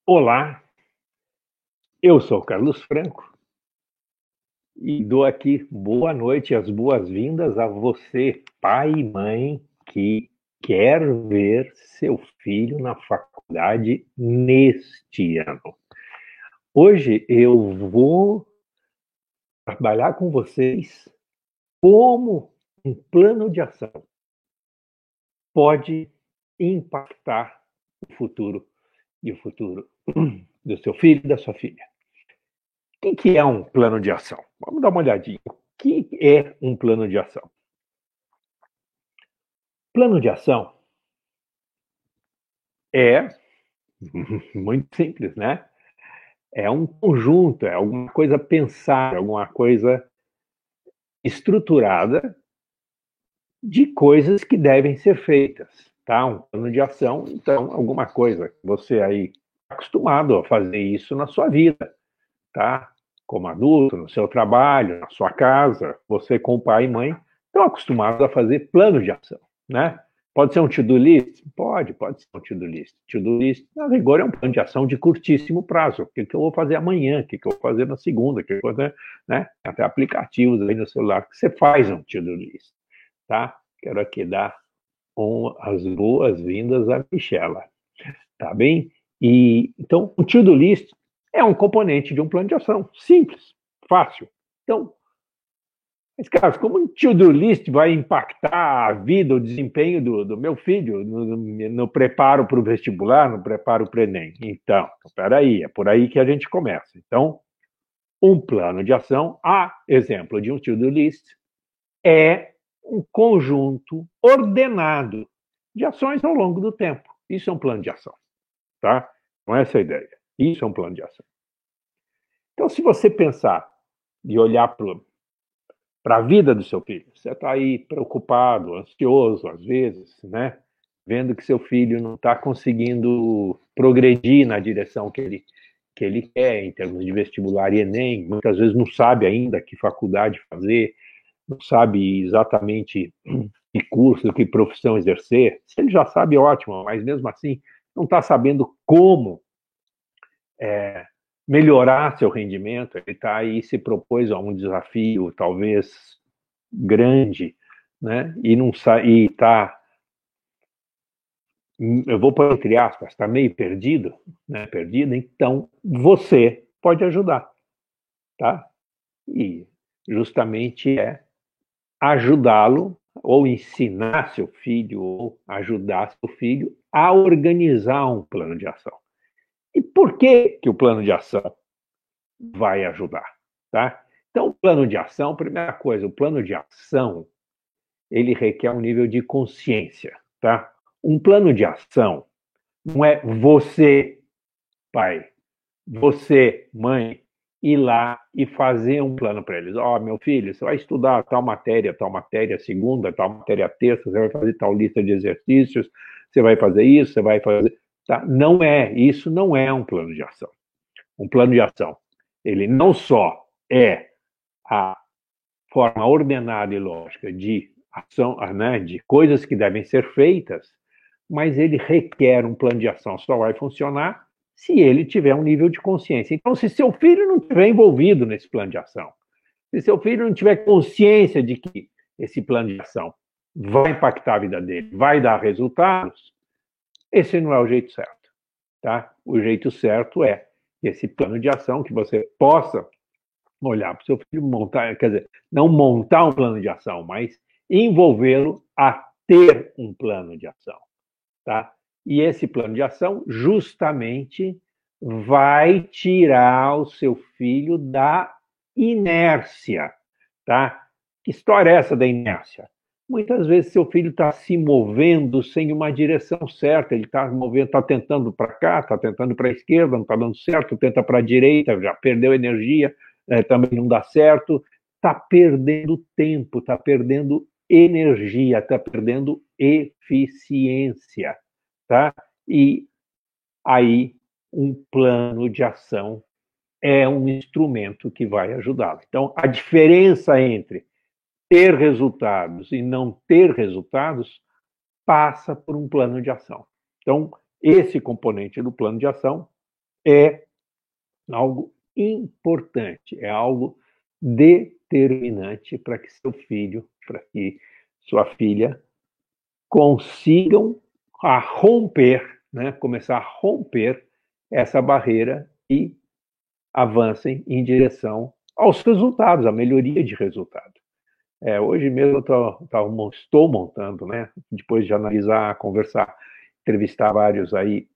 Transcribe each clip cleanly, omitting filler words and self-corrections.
Olá, eu sou Carlos Franco e dou aqui boa noite e as boas-vindas a você, pai e mãe, que quer ver seu filho na faculdade neste ano. Hoje eu vou trabalhar com vocês como um plano de ação pode impactar o futuro e o futuro do seu filho e da sua filha. O que é um plano de ação? Vamos dar uma olhadinha. O que é um plano de ação? Plano de ação é muito simples, né? É um conjunto, é alguma coisa pensada, alguma coisa estruturada de coisas que devem ser feitas, tá? Um plano de ação, então, alguma coisa. Você aí está acostumado a fazer isso na sua vida, tá? Como adulto, no seu trabalho, na sua casa, você com pai e mãe estão acostumados a fazer planos de ação, né? Pode ser um to-do list? Pode ser um to-do list. To-do list, na rigor, é um plano de ação de curtíssimo prazo. O que eu vou fazer amanhã? O que eu vou fazer na segunda? O que eu vou fazer, né? Até aplicativos aí no celular que você faz um to-do list, tá? Quero aqui dar as boas-vindas à Michela, tá bem? E então, o to-do list é um componente de um plano de ação, simples, fácil. Então, mas, Carlos, como um to-do list vai impactar a vida, o desempenho do meu filho no preparo para o vestibular, no preparo para o Enem? Então, espera aí, é por aí que a gente começa. Então, um plano de ação, a exemplo de um to-do list, é um conjunto ordenado de ações ao longo do tempo. Isso é um plano de ação, tá? Não é essa a ideia. Isso é um plano de ação. Então, se você pensar e olhar para a vida do seu filho, você está aí preocupado, ansioso, às vezes, né? Vendo que seu filho não está conseguindo progredir na direção que ele quer, em termos de vestibular e Enem, muitas vezes não sabe ainda que faculdade fazer, não sabe exatamente que curso, que profissão exercer. Se ele já sabe, ótimo, mas mesmo assim não está sabendo como melhorar seu rendimento, ele está aí se propôs a um desafio talvez grande, né? E não e está, eu vou pôr entre aspas, está meio perdido, né? Perdido. Então você pode ajudar, tá? E justamente é ajudá-lo ou ensinar seu filho ou ajudar seu filho a organizar um plano de ação. E por que o plano de ação vai ajudar, tá? Então, o plano de ação, primeira coisa, o plano de ação, ele requer um nível de consciência, tá? Um plano de ação não é você, pai, você, mãe, ir lá e fazer um plano para eles. Ó, meu filho, você vai estudar tal matéria segunda, tal matéria terça, você vai fazer tal lista de exercícios, você vai fazer isso, você vai fazer... Tá? Não é, isso não é um plano de ação. Um plano de ação, ele não só é a forma ordenada e lógica de ação, né, de coisas que devem ser feitas, mas ele requer um plano de ação. Só vai funcionar se ele tiver um nível de consciência. Então, se seu filho não estiver envolvido nesse plano de ação, se seu filho não tiver consciência de que esse plano de ação vai impactar a vida dele, vai dar resultados, esse não é o jeito certo, tá? O jeito certo é esse plano de ação que você possa olhar para o seu filho, montar, quer dizer, não montar um plano de ação, mas envolvê-lo a ter um plano de ação, tá? E esse plano de ação justamente vai tirar o seu filho da inércia, tá? Que história é essa da inércia? Muitas vezes seu filho está se movendo sem uma direção certa, ele está movendo, está tentando para cá, está tentando para a esquerda, não está dando certo, tenta para a direita, já perdeu energia, também não dá certo, está perdendo tempo, está perdendo energia, está perdendo eficiência, tá? E aí um plano de ação é um instrumento que vai ajudá-lo. Então, a diferença entre ter resultados e não ter resultados passa por um plano de ação. Então, esse componente do plano de ação é algo importante, é algo determinante para que seu filho, para que sua filha consigam romper, né, começar a romper essa barreira e avancem em direção aos resultados, à melhoria de resultado. Hoje mesmo estou montando, né, depois de analisar, conversar, entrevistar vários aí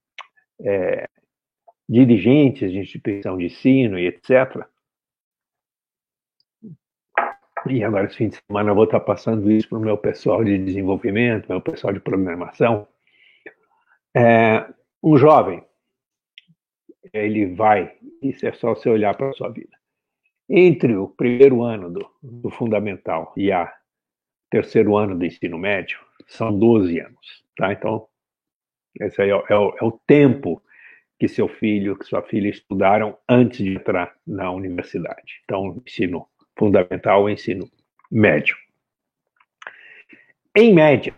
dirigentes de instituição de ensino e etc. E agora, esse fim de semana, eu vou estar passando isso para o meu pessoal de desenvolvimento, meu pessoal de programação. Um jovem, ele vai, isso é só você olhar para a sua vida, entre o primeiro ano do fundamental e o terceiro ano do ensino médio, são 12 anos, tá? Então, esse aí é o tempo que seu filho, que sua filha estudaram antes de entrar na universidade. Então, ensino fundamental e ensino médio. Em média,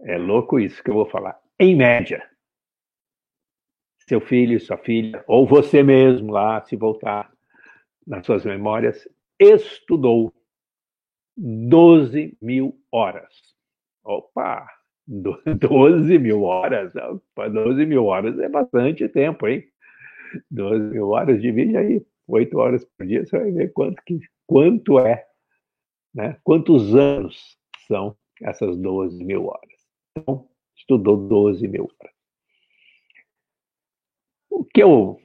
é louco isso que eu vou falar, em média, seu filho, sua filha, ou você mesmo lá, se voltar nas suas memórias, estudou 12 mil horas. Opa! 12 mil horas? 12 mil horas é bastante tempo, hein? 12 mil horas, divide aí, 8 horas por dia, você vai ver quanto é, né? Quantos anos são essas 12 mil horas. Então, estudou 12 mil horas. O que eu,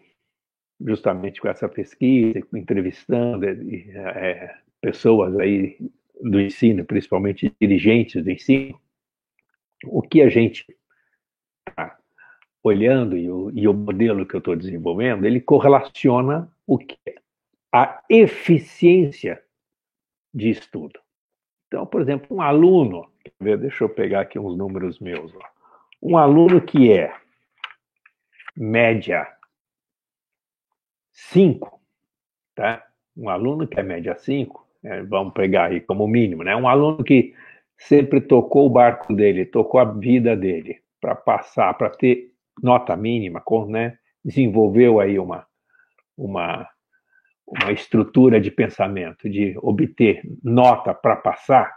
justamente com essa pesquisa, entrevistando pessoas aí do ensino, principalmente dirigentes do ensino, o que a gente está olhando e o modelo que eu estou desenvolvendo, ele correlaciona o que é a eficiência de estudo. Então, por exemplo, um aluno, deixa eu pegar aqui uns números meus, um aluno que é média 5, tá? Um aluno que é média 5, vamos pegar aí como mínimo, né? Um aluno que sempre tocou o barco dele, tocou a vida dele para passar, para ter nota mínima, né? Desenvolveu aí uma estrutura de pensamento, de obter nota para passar.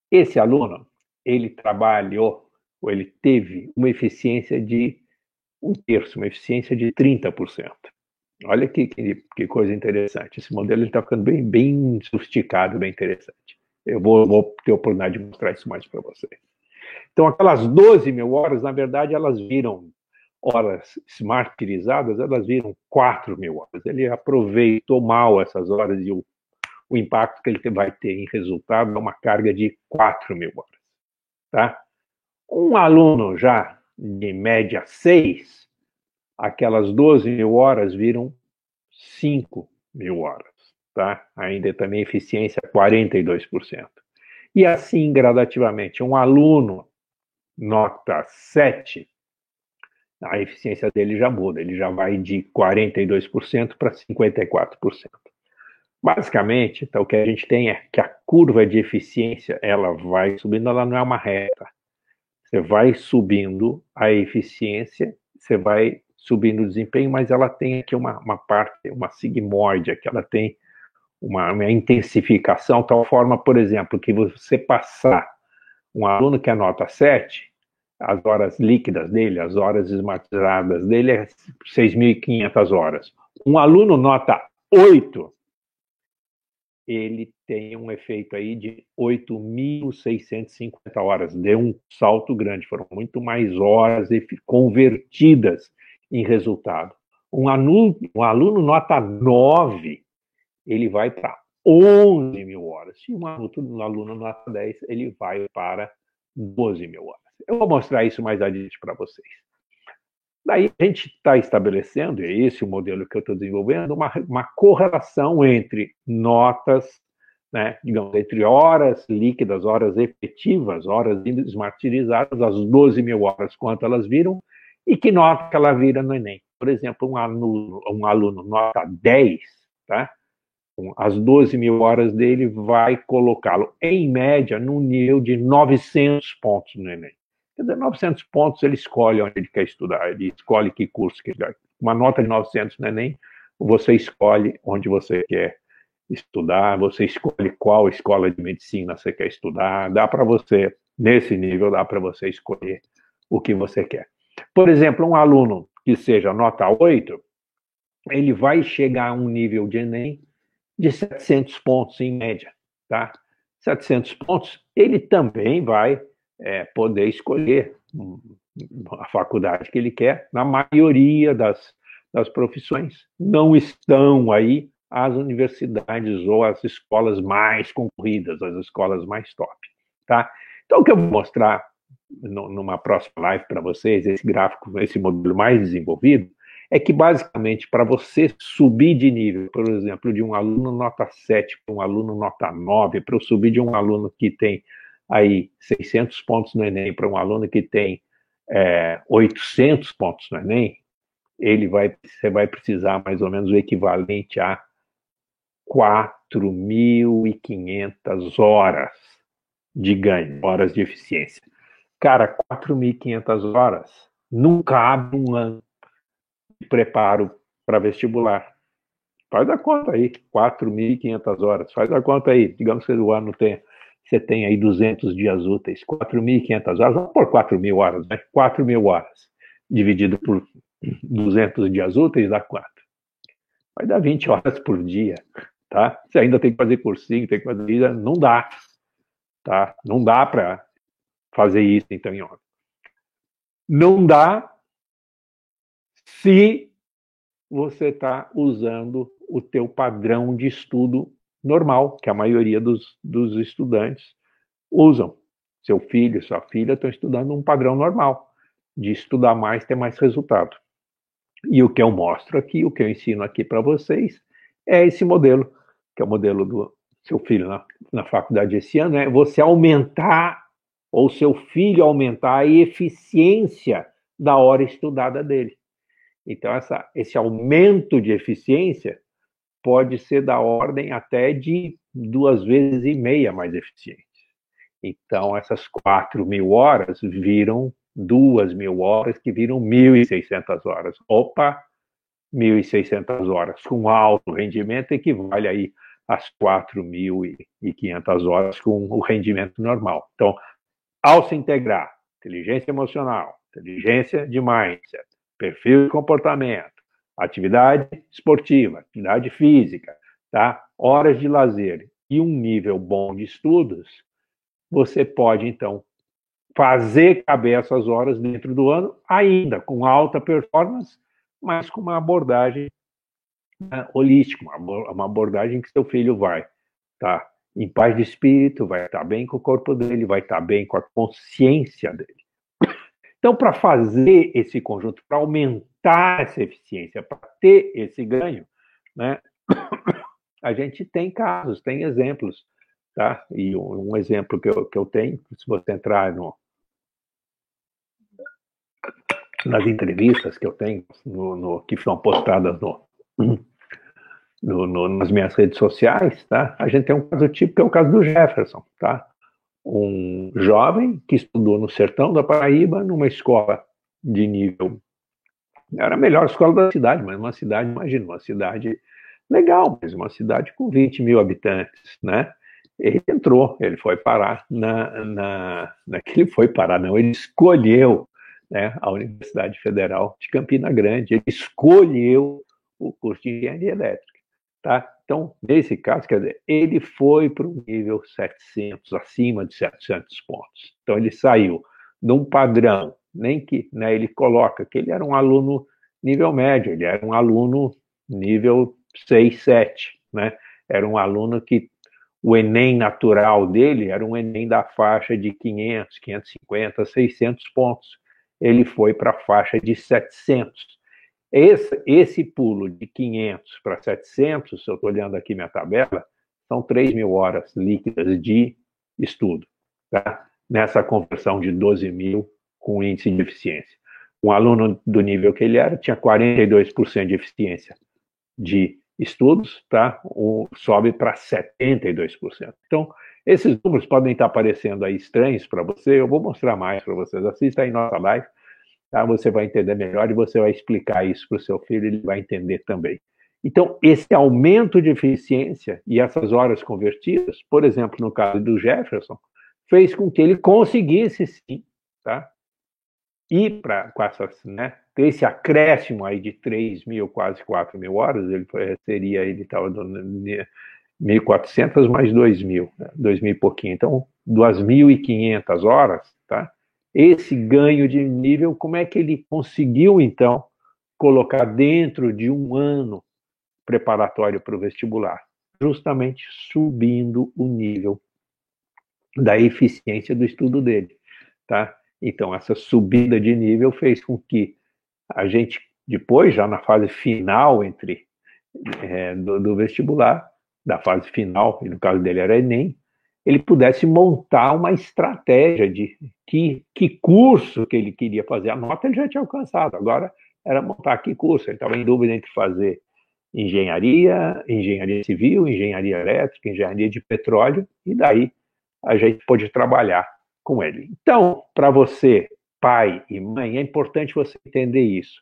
Esse aluno, ele trabalhou, ou ele teve uma eficiência de 1/3, uma eficiência de 30%. Olha que coisa interessante. Esse modelo está ficando bem sofisticado, bem interessante. Eu vou ter a oportunidade de mostrar isso mais para vocês. Então, aquelas 12 mil horas, na verdade, elas viram horas martirizadas, elas viram 4 mil horas. Ele aproveitou mal essas horas e o impacto que ele vai ter em resultado é uma carga de 4 mil horas. Tá? Um aluno já de média 6, aquelas 12 mil horas viram 5 mil horas. Tá? Ainda também eficiência 42%. E assim, gradativamente, um aluno nota 7, a eficiência dele já muda, ele já vai de 42% para 54%. Basicamente, então, o que a gente tem é que a curva de eficiência, ela vai subindo, ela não é uma reta. Você vai subindo a eficiência, você vai subindo o desempenho, mas ela tem aqui uma parte, uma sigmoide, que ela tem uma intensificação, tal forma, por exemplo, que você passar um aluno que é nota 7, as horas líquidas dele, as horas esmatizadas dele é 6.500 horas. Um aluno nota 8, ele tem um efeito aí de 8.650 horas. Deu um salto grande, foram muito mais horas convertidas em resultado. Um aluno nota 9, ele vai para 11 mil horas. E um aluno nota 10, ele vai para 12 mil horas. Eu vou mostrar isso mais adiante para vocês. Daí a gente está estabelecendo, é esse o modelo que eu estou desenvolvendo, uma correlação entre notas, né, digamos, entre horas líquidas, horas efetivas, horas esmartirizadas, as 12 mil horas, quanto elas viram, e que nota que ela vira no Enem. Por exemplo, um aluno nota 10, tá? As 12 mil horas dele vai colocá-lo, em média, num nível de 900 pontos no Enem. Quer dizer, 900 pontos, ele escolhe onde ele quer estudar, ele escolhe que curso que ele quer. Uma nota de 900 não é nem, você escolhe onde você quer estudar, você escolhe qual escola de medicina você quer estudar, dá para você, nesse nível, dá para você escolher o que você quer. Por exemplo, um aluno que seja nota 8, ele vai chegar a um nível de Enem de 700 pontos em média, tá? 700 pontos, ele também vai poder escolher a faculdade que ele quer. Na maioria das profissões, não estão aí as universidades ou as escolas mais concorridas, as escolas mais top, tá? Então, o que eu vou mostrar numa próxima live para vocês, esse gráfico, esse modelo mais desenvolvido, é que, basicamente, para você subir de nível, por exemplo, de um aluno nota 7 para um aluno nota 9, para eu subir de um aluno que tem aí 600 pontos no Enem para um aluno que tem 800 pontos no Enem, você vai precisar mais ou menos o equivalente a 4.500 horas de ganho, horas de eficiência. Cara, 4.500 horas nunca abre um ano de preparo para vestibular. Faz a conta aí, 4.500 horas. Faz a conta aí. Digamos que o ano você tem aí 200 dias úteis, 4.500 horas. Vamos por 4.000 horas, né? 4.000 horas dividido por 200 dias úteis dá quanto? Vai dar 20 horas por dia, tá? Você ainda tem que fazer cursinho, tem que fazer... Não dá, tá? Não dá para fazer isso, então, em hora. Não dá se você está usando o teu padrão de estudo normal, que a maioria dos estudantes usam. Seu filho, sua filha estão estudando um padrão normal, de estudar mais, ter mais resultado. E o que eu mostro aqui, o que eu ensino aqui para vocês, é esse modelo, que é o modelo do seu filho na faculdade esse ano, é você aumentar, ou seu filho aumentar a eficiência da hora estudada dele. Então, esse aumento de eficiência pode ser da ordem até de 2,5 vezes mais eficiente. Então, essas 4.000 horas viram 2.000 horas, que viram 1.600 horas. Opa, 1.600 horas com alto rendimento equivale aí às 4.500 horas com o rendimento normal. Então, ao se integrar inteligência emocional, inteligência de mindset, perfil de comportamento, atividade esportiva, atividade física, tá? Horas de lazer e um nível bom de estudos, você pode, então, fazer caber essas horas dentro do ano, ainda com alta performance, mas com uma abordagem holística, uma abordagem que seu filho vai estar em paz de espírito, vai estar bem com o corpo dele, vai estar bem com a consciência dele. Então, para fazer esse conjunto, para aumentar essa eficiência, para ter esse ganho, né, a gente tem casos, tem exemplos, tá? E um exemplo que eu tenho, se você entrar nas entrevistas que eu tenho, que são postadas nas minhas redes sociais, tá? A gente tem um caso típico, que é o caso do Jefferson, tá? Um jovem que estudou no sertão da Paraíba, numa escola de nível... Era a melhor escola da cidade, mas uma cidade, imagina, uma cidade legal, mas uma cidade com 20 mil habitantes, né? Ele entrou, ele foi parar ele foi parar, não, ele escolheu, né, a Universidade Federal de Campina Grande, ele escolheu o curso de Engenharia Elétrica, tá? Então, nesse caso, quer dizer, ele foi para o nível 700, acima de 700 pontos. Então, ele saiu de um padrão, nem que, né, ele coloca que ele era um aluno nível médio, ele era um aluno nível 6, 7, né? Era um aluno que o Enem natural dele era um Enem da faixa de 500, 550, 600 pontos. Ele foi para a faixa de 700. Esse pulo de 500 para 700, se eu estou olhando aqui minha tabela, são 3.000 horas líquidas de estudo, tá? Nessa conversão de 12.000 com índice de eficiência. Um aluno do nível que ele era tinha 42% de eficiência de estudos, tá? Sobe para 72%. Então, Esses números podem estar parecendo aí estranhos para você, eu vou mostrar mais para vocês. Assista aí nossa live, tá? Você vai entender melhor e você vai explicar isso para o seu filho, ele vai entender também. Então, esse aumento de eficiência e essas horas convertidas, por exemplo, no caso do Jefferson, fez com que ele conseguisse, sim, tá? Ir com essas, né? Ter esse acréscimo aí de 3 mil, quase 4 mil horas, ele estava dando 1.400 mais 2 mil, né? 2 mil e pouquinho. Então, 2.500 horas, tá? Esse ganho de nível, como é que ele conseguiu, então, colocar dentro de um ano preparatório para o vestibular? Justamente subindo o nível da eficiência do estudo dele, tá? Então, essa subida de nível fez com que a gente, depois, já na fase final do vestibular, da fase final, e no caso dele era Enem, ele pudesse montar uma estratégia de que curso que ele queria fazer. A nota ele já tinha alcançado, agora era montar que curso. Ele estava em dúvida entre fazer engenharia civil, engenharia elétrica, engenharia de petróleo, e daí a gente pôde trabalhar com ele. Então, para você, pai e mãe, é importante você entender isso.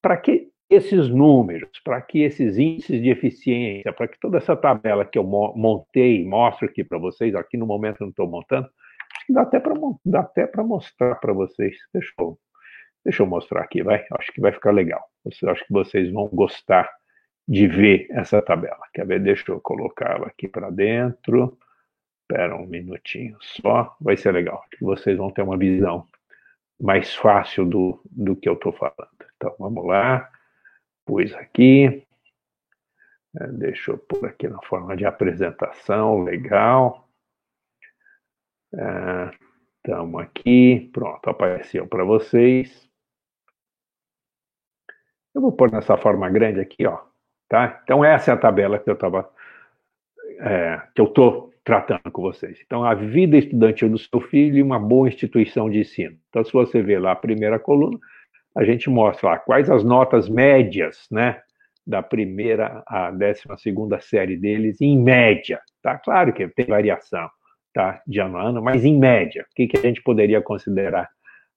Para que esses números, para que esses índices de eficiência, para que toda essa tabela que eu montei e mostro aqui para vocês, aqui no momento eu não estou montando, dá até para mostrar para vocês. Deixa eu mostrar aqui, vai. Acho que vai ficar legal. Acho que vocês vão gostar de ver essa tabela. Quer ver? Deixa eu colocá-la aqui para dentro. Espera um minutinho só. Vai ser legal. Vocês vão ter uma visão mais fácil do que eu estou falando. Então, vamos lá. Pus aqui. Deixa eu pôr aqui na forma de apresentação. Legal. Estamos aqui. Pronto, apareceu para vocês. Eu vou pôr nessa forma grande aqui, ó. Tá? Então, essa é a tabela que eu estou tratando com vocês. Então, a vida estudantil do seu filho e uma boa instituição de ensino. Então, se você ver lá a primeira coluna, a gente mostra lá quais as notas médias, né, da primeira à 12ª série deles, em média. Tá? Claro que tem variação, tá, de ano a ano, mas em média, o que a gente poderia considerar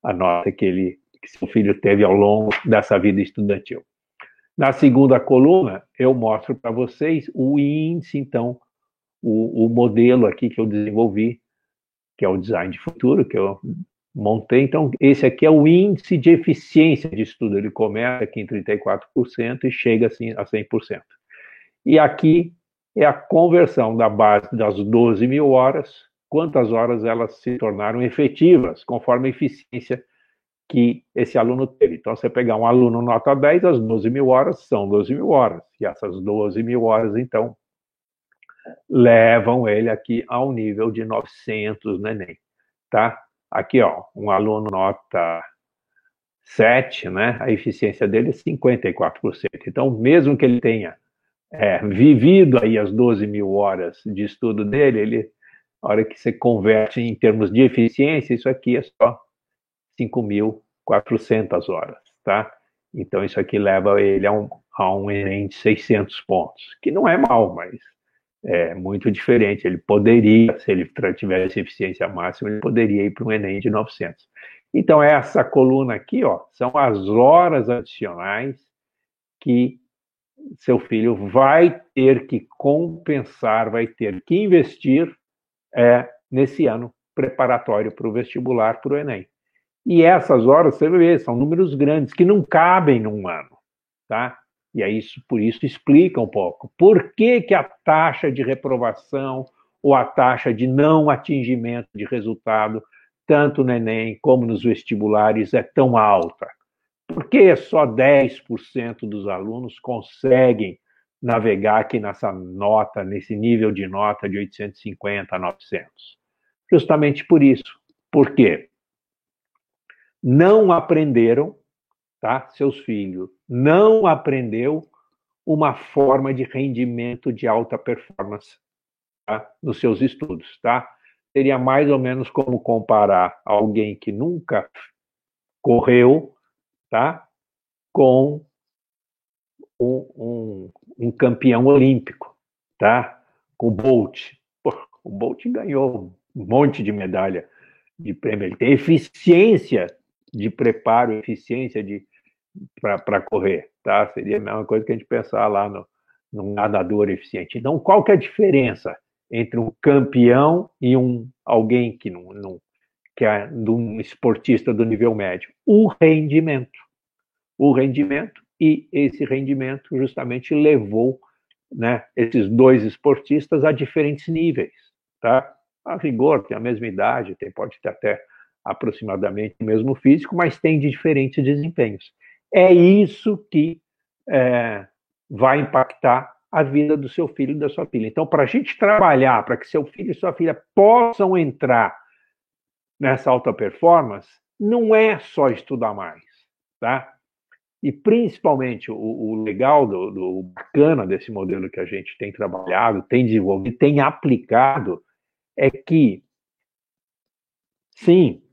a nota que seu filho teve ao longo dessa vida estudantil? Na segunda coluna, eu mostro para vocês o índice, então, o modelo aqui que eu desenvolvi, que é o design de futuro, que eu montei. Então, esse aqui é o índice de eficiência de estudo. Ele começa aqui em 34% e chega assim a 100%. E aqui é a conversão da base das 12 mil horas, quantas horas elas se tornaram efetivas, conforme a eficiência que esse aluno teve. Então, você pegar um aluno nota 10, as 12 mil horas são 12 mil horas. E essas 12 mil horas, então, levam ele aqui ao nível de 900 no Enem, tá? Aqui, ó, um aluno nota 7, né? A eficiência dele é 54%. Então, mesmo que ele tenha vivido aí as 12 mil horas de estudo dele, a hora que você converte em termos de eficiência, isso aqui é só 5.400 horas, tá? Então, isso aqui leva ele a um Enem de 600 pontos, que não é mal, mas é muito diferente. Ele poderia, se ele tivesse eficiência máxima, ele poderia ir para um Enem de 900. Então, essa coluna aqui, ó, são as horas adicionais que seu filho vai ter que compensar, vai ter que investir nesse ano preparatório para o vestibular, para o Enem. E essas horas, você vê, são números grandes que não cabem num ano, tá? E aí, por isso explica um pouco. Por que a taxa de reprovação ou a taxa de não atingimento de resultado, tanto no Enem como nos vestibulares, é tão alta? Por que só 10% dos alunos conseguem navegar aqui nessa nota, nesse nível de nota de 850 a 900? Justamente por isso. Por quê? Não aprenderam, tá? Seus filhos não aprendeu uma forma de rendimento de alta performance, tá? Nos seus estudos, tá? Seria mais ou menos como comparar alguém que nunca correu, tá? Com um campeão olímpico, tá? Com Bolt. Pô, O Bolt ganhou um monte de medalha de prêmio. Ele tem eficiência de preparo, eficiência para correr, tá? Seria a mesma coisa que a gente pensar lá num nadador eficiente. Então, qual que é a diferença entre um campeão e alguém que é um esportista do nível médio? O rendimento. O rendimento, e esse rendimento justamente levou, né, esses dois esportistas a diferentes níveis, tá? A rigor, tem a mesma idade, pode ter até aproximadamente o mesmo físico, mas tem de diferentes desempenhos. É isso que vai impactar a vida do seu filho e da sua filha. Então, para a gente trabalhar para que seu filho e sua filha possam entrar nessa alta performance, não é só estudar mais, tá? E principalmente o legal, do bacana desse modelo que a gente tem trabalhado, tem desenvolvido, tem aplicado, é que, sim,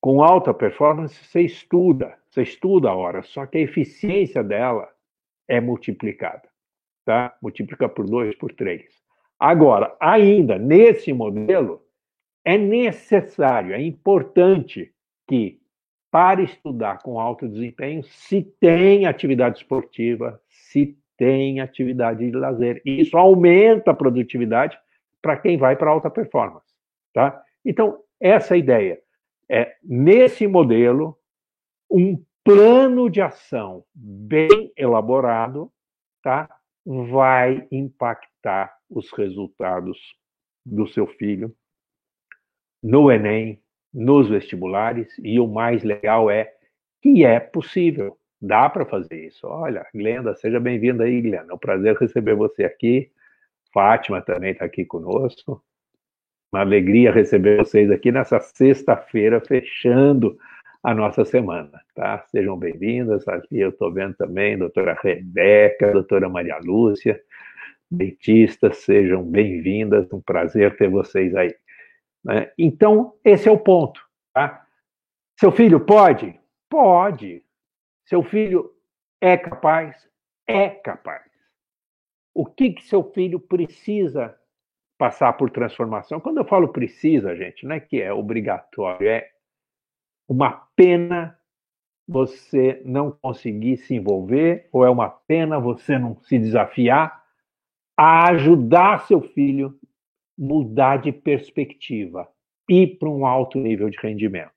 com alta performance você estuda a hora, só que a eficiência dela é multiplicada, tá? Multiplica por 2, por 3. Agora, ainda nesse modelo, é necessário, é importante que, para estudar com alto desempenho, se tem atividade esportiva, se tem atividade de lazer. E isso aumenta a produtividade para quem vai para alta performance, tá? Então, essa é a ideia. Nesse modelo, um plano de ação bem elaborado, tá? Vai impactar os resultados do seu filho no Enem, nos vestibulares, e o mais legal é que é possível, dá para fazer isso. Olha, Glenda, seja bem-vinda aí, Glenda, é um prazer receber você aqui. Fátima também está aqui conosco. Uma alegria receber vocês aqui nessa sexta-feira, fechando a nossa semana, tá? Sejam bem-vindas. Aqui eu estou vendo também a doutora Rebeca, a doutora Maria Lúcia, dentistas, sejam bem-vindas. Um prazer ter vocês aí. Então, esse é o ponto, tá? Seu filho pode? Pode. Seu filho é capaz? É capaz. O que seu filho precisa passar por transformação? Quando eu falo precisa, gente, não é que é obrigatório, é uma pena você não conseguir se envolver, ou é uma pena você não se desafiar a ajudar seu filho a mudar de perspectiva, ir para um alto nível de rendimento.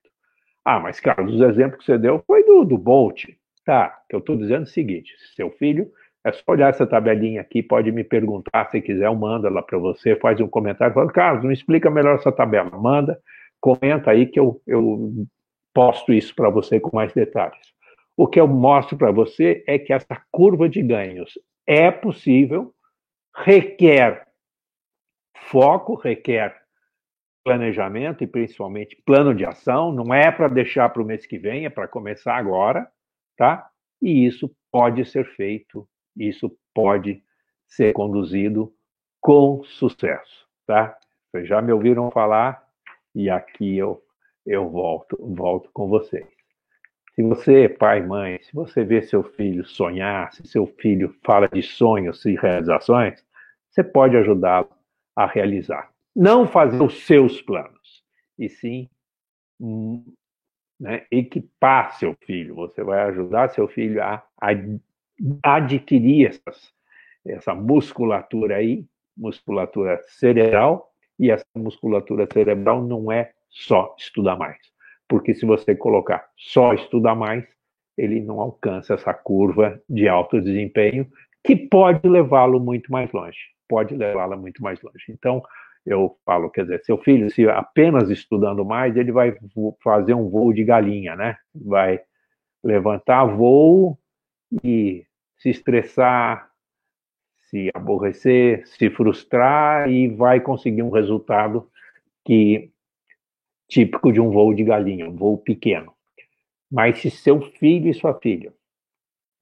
Ah, mas, Carlos, os exemplos que você deu foi do Bolt. Tá, eu estou dizendo o seguinte, seu filho, é só olhar essa tabelinha aqui, pode me perguntar, se quiser eu mando ela para você, faz um comentário, fala, Carlos, me explica melhor essa tabela, manda, comenta aí que eu posto isso para você com mais detalhes. O que eu mostro para você é que essa curva de ganhos é possível, requer foco, requer planejamento e principalmente plano de ação, não é para deixar para o mês que vem, é para começar agora, tá? E isso pode ser feito, isso pode ser conduzido com sucesso, tá? Vocês já me ouviram falar e aqui eu volto com vocês. Se você, pai, mãe, se você vê seu filho sonhar, se seu filho fala de sonhos e realizações, você pode ajudá-lo a realizar. Não fazer os seus planos, e sim equipar seu filho. Você vai ajudar seu filho a adquirir essa musculatura aí, musculatura cerebral, e essa musculatura cerebral não é só estudar mais. Porque se você colocar só estudar mais, ele não alcança essa curva de alto desempenho, que pode levá-lo muito mais longe. Pode levá-la muito mais longe. Então, eu falo, quer dizer, seu filho, se apenas estudando mais, ele vai fazer um voo de galinha, né? Vai levantar voo e se estressar, se aborrecer, se frustrar e vai conseguir um resultado típico de um voo de galinha, um voo pequeno. Mas se seu filho e sua filha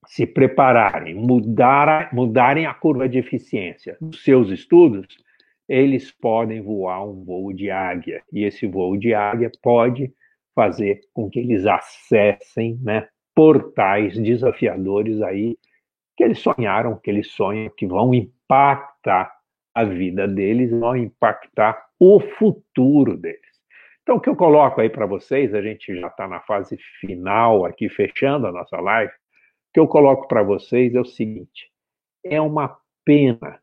se prepararem, mudarem a curva de eficiência dos seus estudos, eles podem voar um voo de águia. E esse voo de águia pode fazer com que eles acessem, né, portais desafiadores aí que eles sonharam, que eles sonham, que vão impactar a vida deles, vão impactar o futuro deles. Então, o que eu coloco aí para vocês, a gente já está na fase final aqui, fechando a nossa live, o que eu coloco para vocês é o seguinte: é uma pena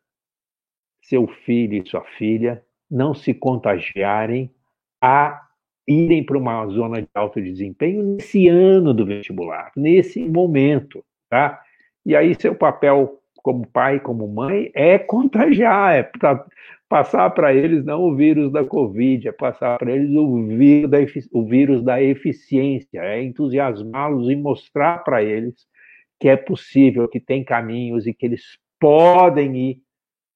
seu filho e sua filha não se contagiarem a irem para uma zona de alto desempenho nesse ano do vestibular, nesse momento, tá? E aí seu papel como pai, como mãe, é contagiar, é passar para eles não o vírus da Covid, é passar para eles o vírus da eficiência, é entusiasmá-los e mostrar para eles que é possível, que tem caminhos e que eles podem ir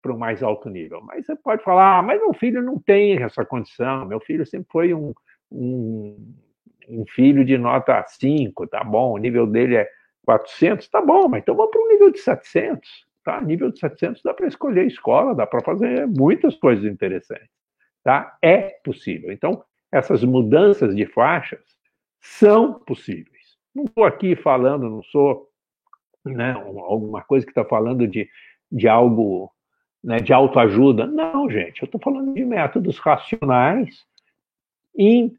para o mais alto nível. Mas você pode falar, mas meu filho não tem essa condição, meu filho sempre foi um filho de nota 5, tá bom, o nível dele é 400, tá bom, mas então vamos para um nível de 700, tá? Nível de 700 dá para escolher escola, dá para fazer muitas coisas interessantes, tá? É possível. Então, essas mudanças de faixas são possíveis. Não estou aqui falando, não sou, né, alguma coisa que está falando de algo, né, de autoajuda. Não, gente, eu estou falando de métodos racionais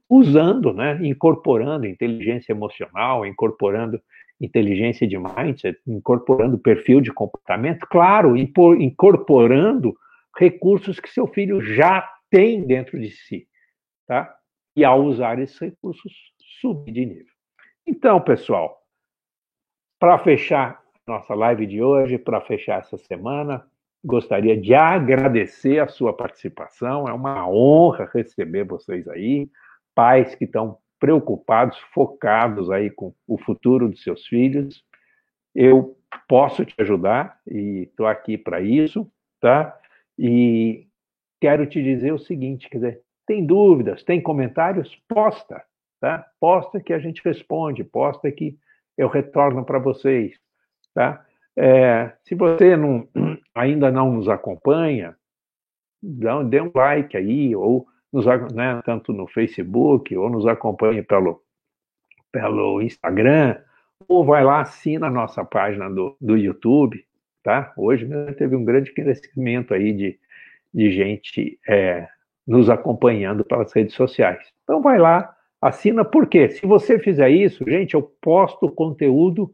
usando, né, incorporando inteligência emocional, incorporando inteligência de mindset, incorporando perfil de comportamento, claro, incorporando recursos que seu filho já tem dentro de si, tá? E ao usar esses recursos, subir de nível. Então, pessoal, para fechar nossa live de hoje, para fechar essa semana, gostaria de agradecer a sua participação. É uma honra receber vocês aí, pais que estão preocupados, focados aí com o futuro dos seus filhos. Eu posso te ajudar e estou aqui para isso, tá? E quero te dizer o seguinte, quer dizer, tem dúvidas, tem comentários? Posta, tá? Posta que a gente responde, posta que eu retorno para vocês, tá? Se você ainda não nos acompanha, dê um like aí, ou né, tanto no Facebook, ou nos acompanhe pelo Instagram, ou vai lá, assina a nossa página do YouTube, tá? Hoje teve um grande crescimento aí de gente nos acompanhando pelas redes sociais. Então vai lá, assina, por quê? Se você fizer isso, gente, eu posto conteúdo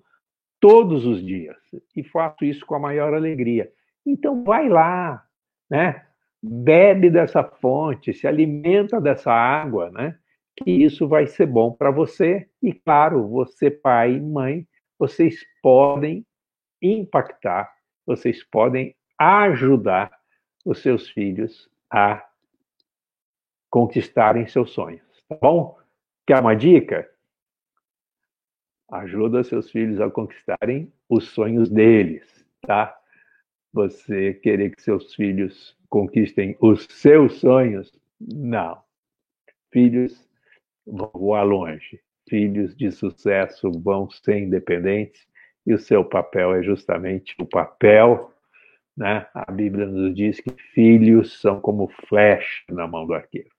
todos os dias e faço isso com a maior alegria. Então vai lá, né? Bebe dessa fonte, se alimenta dessa água, né? Que isso vai ser bom para você e, claro, você, pai e mãe, vocês podem impactar, vocês podem ajudar os seus filhos a conquistarem seus sonhos, tá bom? Quer uma dica? Ajuda seus filhos a conquistarem os sonhos deles, tá? Você querer que seus filhos conquistem os seus sonhos? Não. Filhos vão voar longe. Filhos de sucesso vão ser independentes e o seu papel é justamente o papel, né? A Bíblia nos diz que filhos são como flecha na mão do arqueiro.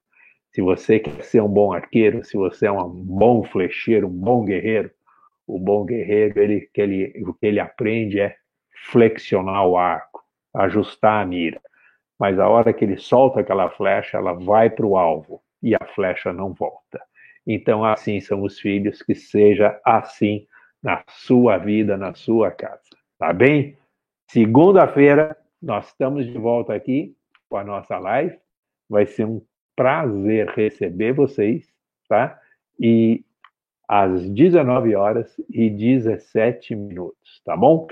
Se você quer ser um bom arqueiro, se você é um bom flecheiro, um bom guerreiro, o bom guerreiro, o que ele aprende é flexionar o arco, ajustar a mira. Mas a hora que ele solta aquela flecha, ela vai para o alvo e a flecha não volta. Então, assim são os filhos, que seja assim na sua vida, na sua casa. Tá bem? Segunda-feira, nós estamos de volta aqui com a nossa live. Vai ser um prazer receber vocês, tá? E às 19h17, tá bom?